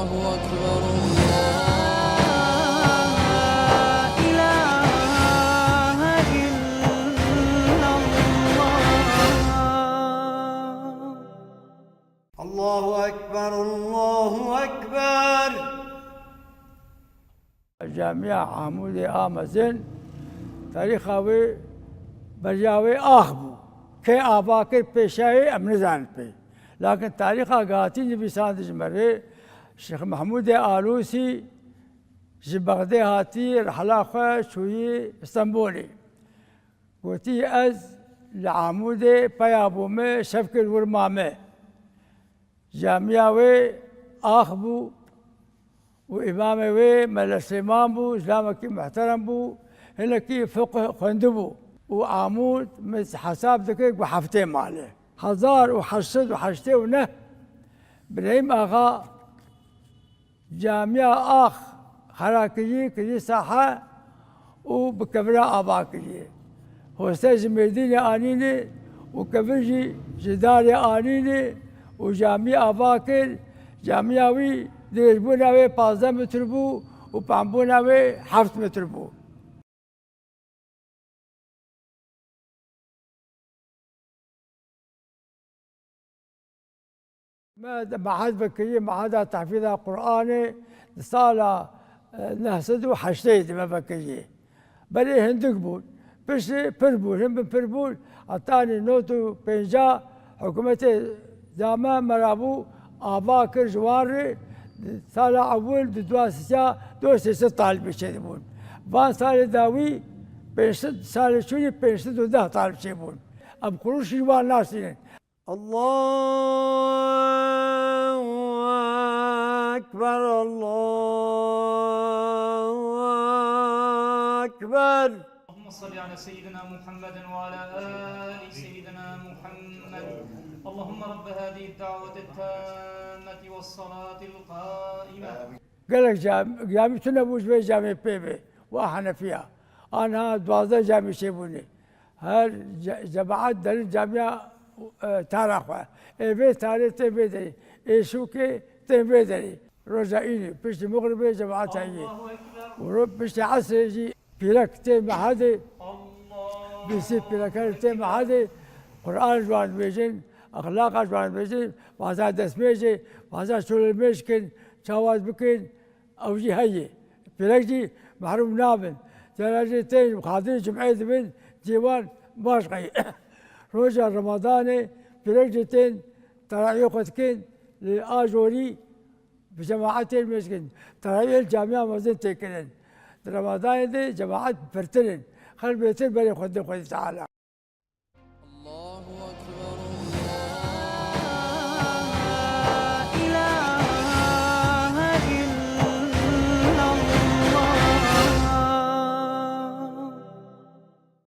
الله أكبر الله الله أكبر الله أكبر. جامعة عمود آمازن تاریخاوی برجاوی آخبو که آباکر پیشای امنزان پی لكن تاریخ آگاهی نبی ساندج مره شیخ محمود آلوسی جبغدی هاتی رحلا خواه شوی استنبولی قوتی از لعمود پیابومه شفک الورمامه جامعه وی آخبو و امام وی ملس امام بو اسلامکی محترم بو هناكي فقه خندبو وعمود مس حساب دقيق وحفتين ماله 1889 ابراهيم اغا جامعة اخ خراكجي كجي ساحة وبكبرة اباكجي هوستاذ ميديني انيني وكبرجي جداري انيني وجامعة اباكر جامعوي درجبونا وي 15 متر بو وبامبونا وي 7 متر بو معهد بكرية معهد تحفيظ القرآن صار نهسدو حشتيد ما بكرية بلي هندق بول بس بربول هم بربول أعطاني نوتو بنجا حكومة زمان مرابو آباكر جواري صار أول دواسيا دوسيا طالب يشتغلون بان صار داوي بنشد صار شوني بنشد وده طالب يشتغلون أب كروش جوار ناسين. الله أكبر الله أكبر. اللهم صل على سيدنا محمد وعلى آل سيدنا محمد. اللهم رب هذه الدعوة التامة والصلاة القائمة. قال لك جامع تنبوش بي جامع بيبي واحنا فيها انا 12 جامع شيبوني هل جماعات در الجامعة تاريخ ايبي تاريخ تيبي دري ايشوكي تيبي دري رجائيني بشتي مغربي جماعات هاي ورب بشتي عصر يجي بيرك تيم هذا بيصير بيرك تيم هذا قرآن جوان بيجين اخلاق جوان بيجين وهذا دس بيجي وهذا شغل مشكل شواذ بكين او جي هي بيرك محروم نابن تراجيتين وخاطري جمعية بن ديوان باشقي روجا رمضان برجتين تراعي قدكين للآجوري بجماعات المسكين تراعي الجامعة مزين تكلن رمضان دي جماعات برتلن خل بيتين بري خد تعالى